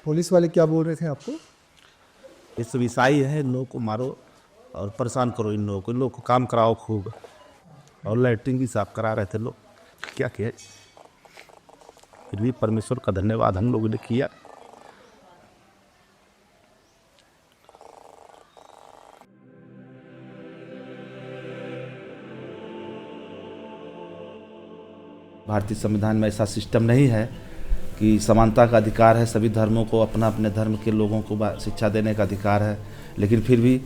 Police वाले क्या बोल रहे थे आपको? ये सब ईसाई है, इन लोगों को मारो और परेशान करो, इन लोगों को काम कराओ खूब। और लैट्रिन भी साफ करा रहे थे लोग, क्या किया। फिर भी परमेश्वर का धन्यवाद हम लोगों ने किया। भारतीय संविधान में ऐसा सिस्टम नहीं है कि समानता का अधिकार है, सभी धर्मों को अपना अपने धर्म के लोगों को शिक्षा देने का अधिकार है, लेकिन फिर भी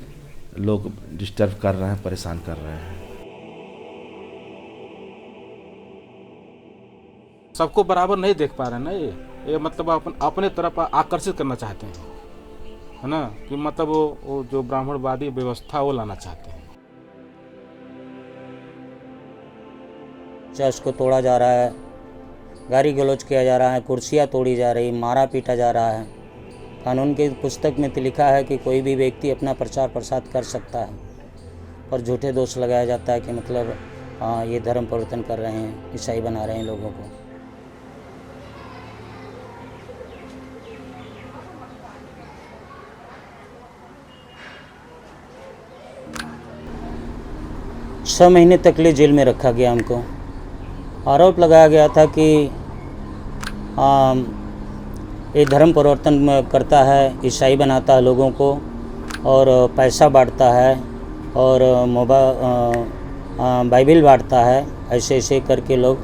लोग डिस्टर्ब कर रहे हैं, परेशान कर रहे हैं। सबको बराबर नहीं देख पा रहे हैं ना। ये मतलब अपने तरफ आकर्षित करना चाहते हैं, है ना, कि मतलब वो जो ब्राह्मणवादी व्यवस्था वो लाना चाहते हैं। चर्च को तोड़ा जा रहा है, गाली गलौज किया जा रहा है, कुर्सियाँ तोड़ी जा रही, मारा पीटा जा रहा है। कानून की पुस्तक में तो लिखा है कि कोई भी व्यक्ति अपना प्रचार प्रसार कर सकता है, पर झूठे दोष लगाया जाता है कि मतलब ये धर्म परिवर्तन कर रहे हैं, ईसाई बना रहे हैं लोगों को। छः महीने तक ले जेल में रखा गया हमको। आरोप लगाया गया था कि ये धर्म परिवर्तन करता है, ईसाई बनाता है लोगों को और पैसा बांटता है और बाइबिल बांटता है, ऐसे ऐसे करके लोग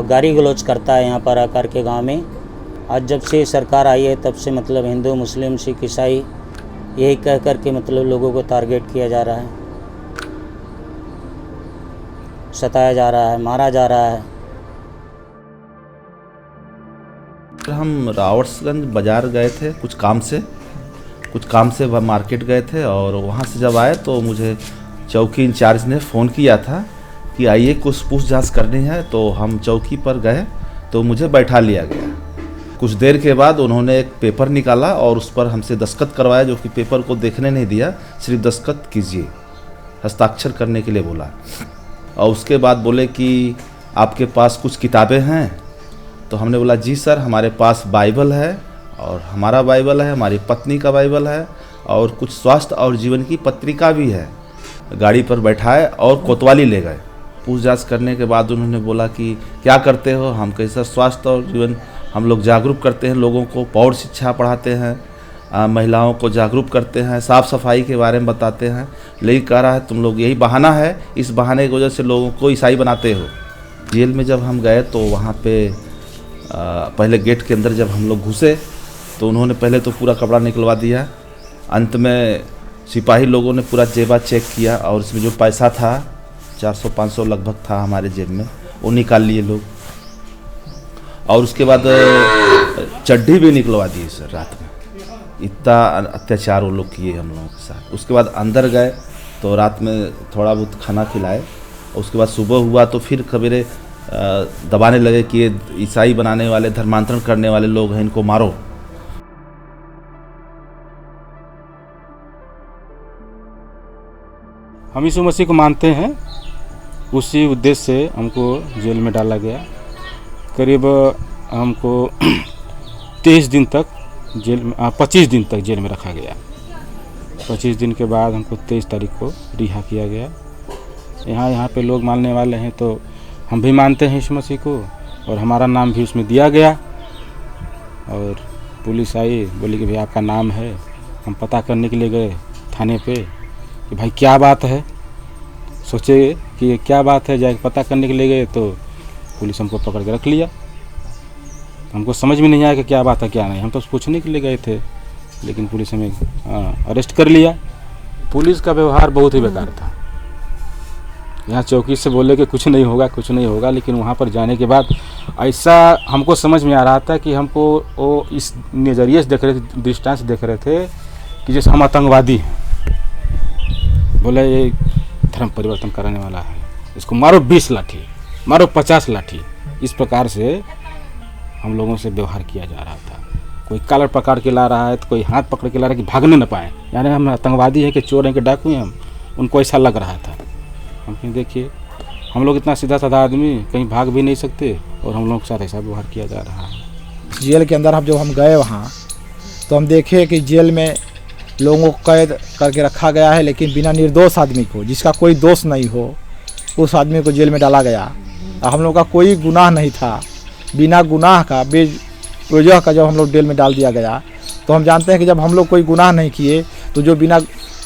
गाली गलौज करता है यहाँ पर आकर के गांव में। आज जब से सरकार आई है तब से मतलब हिंदू मुस्लिम सिख ईसाई यही कह कर के मतलब लोगों को टारगेट किया जा रहा है, सताया जा रहा है, मारा जा रहा है। हम रावर्ट्सगंज बाज़ार गए थे कुछ काम से मार्केट गए थे, और वहाँ से जब आए तो मुझे चौकी इंचार्ज ने फ़ोन किया था कि आइए कुछ पूछताछ करनी है। तो हम चौकी पर गए तो मुझे बैठा लिया गया। कुछ देर के बाद उन्होंने एक पेपर निकाला और उस पर हमसे दस्तखत करवाया, जो कि पेपर को देखने नहीं दिया, सिर्फ दस्तखत कीजिए, हस्ताक्षर करने के लिए बोला। और उसके बाद बोले कि आपके पास कुछ किताबें हैं? तो हमने बोला जी सर, हमारे पास बाइबल है, और हमारा बाइबल है, हमारी पत्नी का बाइबल है, और कुछ स्वास्थ्य और जीवन की पत्रिका भी है। गाड़ी पर बैठाए और कोतवाली ले गए। पूछताछ करने के बाद उन्होंने बोला कि क्या करते हो? हम कहे सर स्वास्थ्य और जीवन हम लोग जागरूक करते हैं, लोगों को पौध शिक्षा पढ़ाते हैं, महिलाओं को जागरूक करते हैं, साफ़ सफाई के बारे में बताते हैं। लेकिन कह रहा है तुम लोग यही बहाना है, इस बहाने की वजह से लोगों को ईसाई बनाते हो। जेल में जब हम गए तो वहाँ पे पहले गेट के अंदर जब हम लोग घुसे तो उन्होंने पहले तो पूरा कपड़ा निकलवा दिया। अंत में सिपाही लोगों ने पूरा जेबा चेक किया और इसमें जो पैसा था 400-500 लगभग था हमारे जेब में, वो निकाल लिए लोग। और उसके बाद चड्डी भी निकलवा दी सर रात में। इतना अत्याचार वो लोग किए हम लोगों के साथ। उसके बाद अंदर गए तो रात में थोड़ा बहुत खाना खिलाए। उसके बाद सुबह हुआ तो फिर खबरें दबाने लगे कि ये ईसाई बनाने वाले, धर्मांतरण करने वाले लोग हैं, इनको मारो। हम यीशु मसीह को मानते हैं, उसी उद्देश्य से हमको जेल में डाला गया। करीब हमको 23 दिन तक जेल में 25 दिन तक जेल में रखा गया। 25 दिन के बाद हमको 23 तारीख को रिहा किया गया। यहाँ पे लोग मानने वाले हैं तो हम भी मानते हैं यीशु मसीह को, और हमारा नाम भी उसमें दिया गया। और पुलिस आई, बोली कि भाई आपका नाम है। हम पता करने के लिए गए थाने पे कि भाई क्या बात है। सोचे कि क्या बात है, जाके पता करने के लिए गए तो पुलिस हमको पकड़ के रख लिया। हमको समझ में नहीं आया कि क्या बात है क्या नहीं। हम तो पूछने के लिए गए थे, लेकिन पुलिस हमें अरेस्ट कर लिया। पुलिस का व्यवहार बहुत ही बेकार था। यहाँ चौकी से बोले कि कुछ नहीं होगा, कुछ नहीं होगा, लेकिन वहाँ पर जाने के बाद ऐसा हमको समझ में आ रहा था कि हमको वो इस नज़रिए से देख रहे थे, दृष्टांत से देख रहे थे कि जैसे हम आतंकवादी हैं। बोले ये धर्म परिवर्तन कराने वाला है, इसको मारो 20 लाठी, मारो 50 लाठी। इस प्रकार से हम लोगों से व्यवहार किया जा रहा था। कोई कॉलर पकड़ के ला रहा है तो कोई हाथ पकड़ के ला रहा है कि भागने न पाए, यानी हम आतंकवादी हैं कि चोर हैं कि डाकू हैं। हम उनको ऐसा लग रहा था। हम कहीं देखिए हम लोग इतना सीधा साधा आदमी, कहीं भाग भी नहीं सकते, और हम लोगों के साथ ऐसा व्यवहार किया जा रहा है। जेल के अंदर जब हम गए वहाँ तो हम देखे कि जेल में लोगों को कैद करके रखा गया है, लेकिन बिना निर्दोष आदमी को, जिसका कोई दोष नहीं हो, उस आदमी को जेल में डाला गया। हम लोग का कोई गुनाह नहीं था, बिना गुनाह का बेवजह का जब हम लोग जेल में डाल दिया गया, तो हम जानते हैं कि जब हम लोग कोई गुनाह नहीं किए तो जो बिना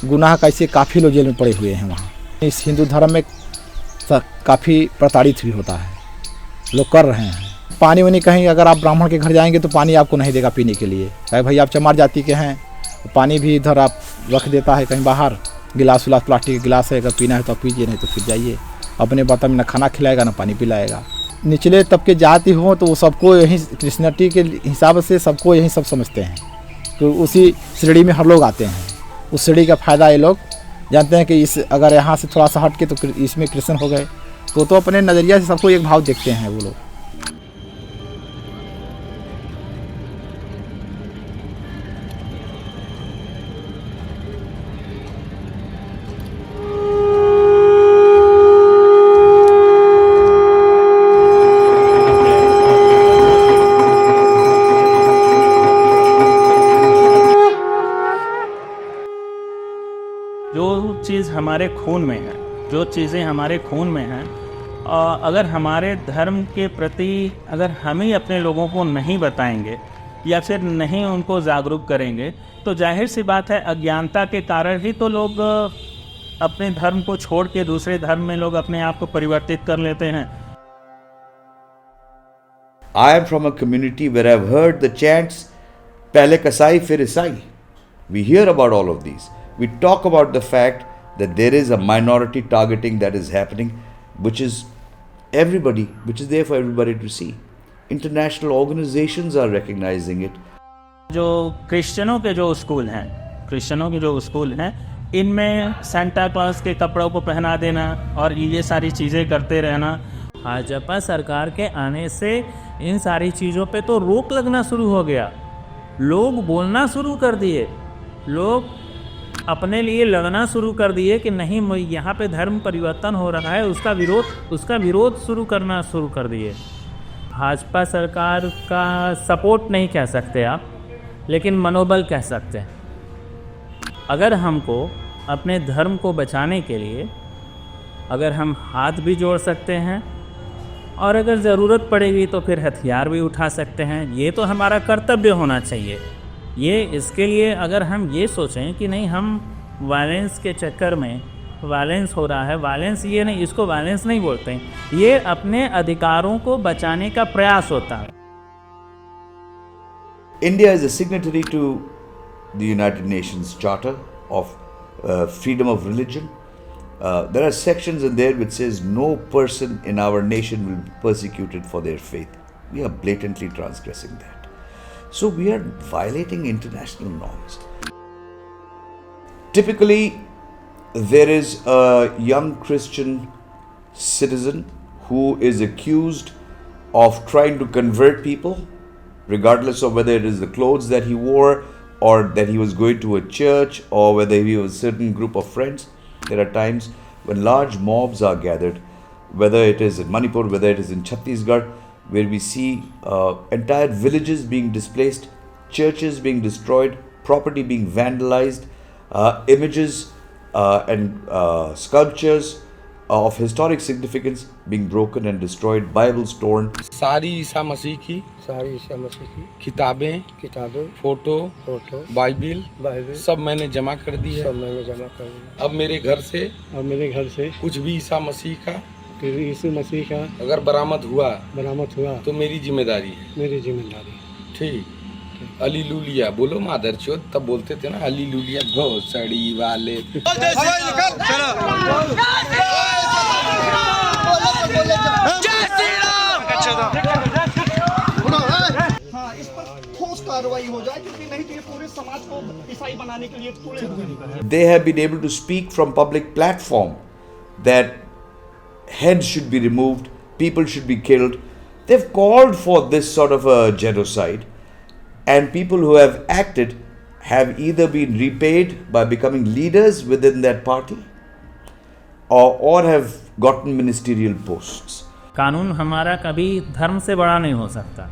गुनाह का ऐसे काफ़ी लोग जेल में पड़े हुए हैं वहाँ। इस हिंदू धर्म में काफ़ी प्रताड़ित भी होता है, लोग कर रहे हैं। पानी वानी कहीं अगर आप ब्राह्मण के घर जाएंगे तो पानी आपको नहीं देगा पीने के लिए, चाहे भाई आप चमार जाति के हैं, पानी भी इधर आप रख देता है कहीं बाहर, गिलास विलास प्लास्टिक के गिलास है, अगर पीना है तो पीजिए, नहीं तो फिर जाइए। अपने बर्तन में ना खाना खिलाएगा ना पानी पिलाएगा। निचले तबके जाति हो तो वो सबको यही क्रिश्चियनिटी के हिसाब से सबको यही सब समझते हैं, तो उसी श्रेणी में हर लोग आते हैं। उस श्रेणी का फ़ायदा ये लोग जानते हैं कि इस अगर यहाँ से थोड़ा सा हट के तो इसमें क्रिश्चियन हो गए, तो अपने नज़रिया से सबको एक भाव देखते हैं वो लोग। जो चीज़ हमारे खून में है, जो चीज़ें हमारे खून में हैं, अगर हमारे धर्म के प्रति अगर हम ही अपने लोगों को नहीं बताएंगे या फिर नहीं उनको जागरूक करेंगे, तो जाहिर सी बात है अज्ञानता के कारण ही तो लोग अपने धर्म को छोड़ के दूसरे धर्म में लोग अपने आप को परिवर्तित कर लेते हैं। I am from a community where I've heard the chants "Pehle Kasai Fir Isai." We hear about all of these. We talk about the fact that there is a minority targeting that is happening, which is there for everybody to see. International organizations are recognizing it. जो क्रिश्चियनों के जो school हैं, इनमें Santa Claus के कपड़ों को पहना देना और ये सारी चीज़ें करते रहना। भाजपा सरकार के आने से इन सारी चीज़ों पे तो रोक लगना शुरू हो गया, लोग बोलना शुरू कर दिए, लोग अपने लिए लड़ना शुरू कर दिए कि नहीं यहाँ पे धर्म परिवर्तन हो रहा है, उसका विरोध शुरू करना शुरू कर दिए। भाजपा सरकार का सपोर्ट नहीं कह सकते आप, लेकिन मनोबल कह सकते हैं। अगर हमको अपने धर्म को बचाने के लिए अगर हम हाथ भी जोड़ सकते हैं और अगर ज़रूरत पड़ेगी तो फिर हथियार भी उठा सकते हैं, ये तो हमारा कर्तव्य होना चाहिए। ये इसके लिए अगर हम ये सोचें कि नहीं हम वायलेंस के चक्कर में वायलेंस हो रहा है, वायलेंस ये नहीं, इसको वायलेंस नहीं बोलते, ये अपने अधिकारों को बचाने का प्रयास होता है। India is a signatory to the United Nations Charter of Freedom of Religion. There are sections in there which says no person in our nation will be persecuted for their faith. We are blatantly transgressing that. So we are violating international norms. Typically, there is a young Christian citizen who is accused of trying to convert people, regardless of whether it is the clothes that he wore or that he was going to a church or whether he was a certain group of friends. There are times when large mobs are gathered, whether it is in Manipur, whether it is in Chhattisgarh, where we see entire villages being displaced, churches being destroyed, property being vandalized, images and sculptures of historic significance being broken and destroyed, Bibles torn. सारी ईसा मसीह की किताबें photo Bible सब मैंने जमा कर दी है। अब मेरे घर से कुछ भी ईसा मसीह का अगर बरामद हुआ तो मेरी जिम्मेदारी है। ठीक, अलीलुलिया बोलो मादर चोद, तब बोलते थे ना अलीलुलिया घोसड़ी वाले। हाँ, इस पर ठोस कार्रवाई हो जाए, क्योंकि नहीं तो ये पूरे समाज को ईसाई बनाने के लिए तुले हुए हैं। They have been able to speak from public platform that heads should be removed, people should be killed. They've called for this sort of a genocide, and people who have acted have either been repaid by becoming leaders within that party or have gotten ministerial posts. कानून हमारा कभी धर्म से बड़ा नहीं हो सकता।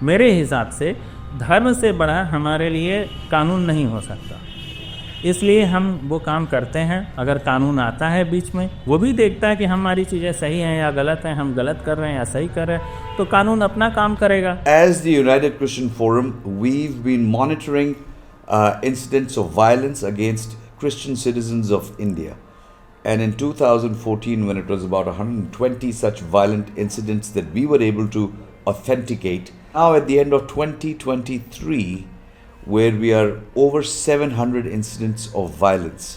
मेरे हिसाब से धर्म से बड़ा हमारे लिए कानून नहीं हो सकता। इसलिए हम वो काम करते हैं। अगर कानून आता है बीच में, वो भी देखता है कि हमारी चीज़ें सही हैं या गलत हैं, हम गलत कर रहे हैं या सही कर रहे हैं, तो कानून अपना काम करेगा। As the United Christian Forum, we've been monitoring incidents of violence against Christian citizens of India. And in 2014, when it was about 120 such violent incidents that we were able to authenticate, now at the end of 2023, where we are over 700 incidents of violence.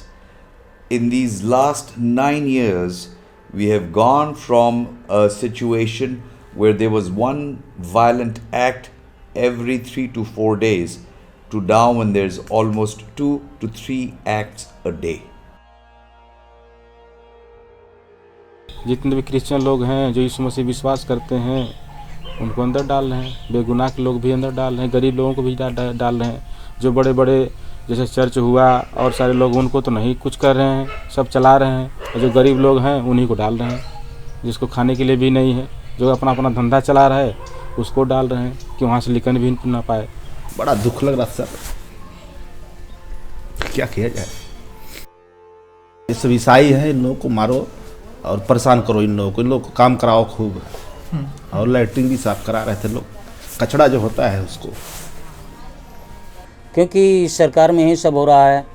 In these last 9 years, we have gone from a situation where there was one violent act every 3 to 4 days to now when there's almost 2 to 3 acts a day. जितने भी Christian लोग हैं जो यीशु मसीह विश्वास करते हैं उनको अंदर डाल रहे हैं, बेगुनाह के लोग भी अंदर डाल रहे हैं, गरीब लोगों को भी डाल रहे हैं। जो बड़े बड़े जैसे चर्च हुआ और सारे लोग, उनको तो नहीं कुछ कर रहे हैं, सब चला रहे हैं। और जो गरीब लोग हैं उन्हीं को डाल रहे हैं, जिसको खाने के लिए भी नहीं है, जो अपना अपना धंधा चला रहा है उसको डाल रहे हैं कि वहाँ से निकल भी ना पाए। बड़ा दुख लग रहा सर, क्या किया जाए। ये सब ईसाई हैं, इन लोगों को मारो और परेशान करो इन लोगों को काम कराओ खूब। और लैट्रिन भी साफ करा रहे थे लोग, कचड़ा जो होता है उसको। क्योंकि सरकार में ही सब हो रहा है।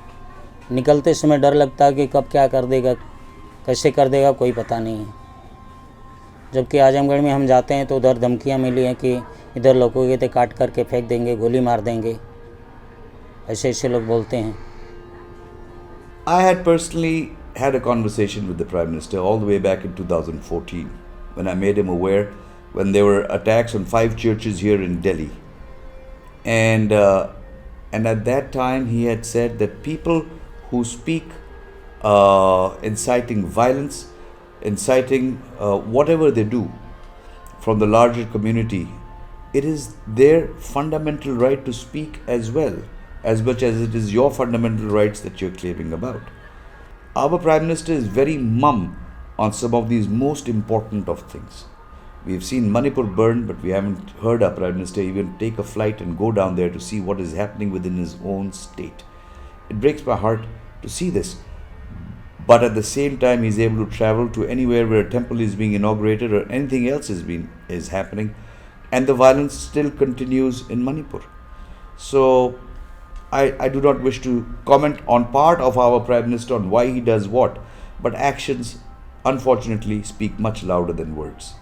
निकलते समय डर लगता है कि कब क्या कर देगा, कैसे कर देगा, कोई पता नहीं है। जबकि आजमगढ़ में हम जाते हैं तो उधर धमकियां मिली हैं कि इधर लोगों के काट करके फेंक देंगे, गोली मार देंगे, ऐसे ऐसे लोग बोलते हैं। I had personally had a conversation with the Prime Minister all the way back in 2014 when I made him aware when there were attacks on 5 churches here in Delhi. And at that time he had said that people who speak inciting violence, inciting whatever they do from the larger community, it is their fundamental right to speak as well, as much as it is your fundamental rights that you're claiming about. Our Prime Minister is very mum on some of these most important of things. We've seen Manipur burn, but we haven't heard our Prime Minister even take a flight and go down there to see what is happening within his own state. It breaks my heart to see this. But at the same time, he's able to travel to anywhere where a temple is being inaugurated or anything else is happening, and the violence still continues in Manipur. So I do not wish to comment on part of our Prime Minister on why he does what, but actions unfortunately speak much louder than words.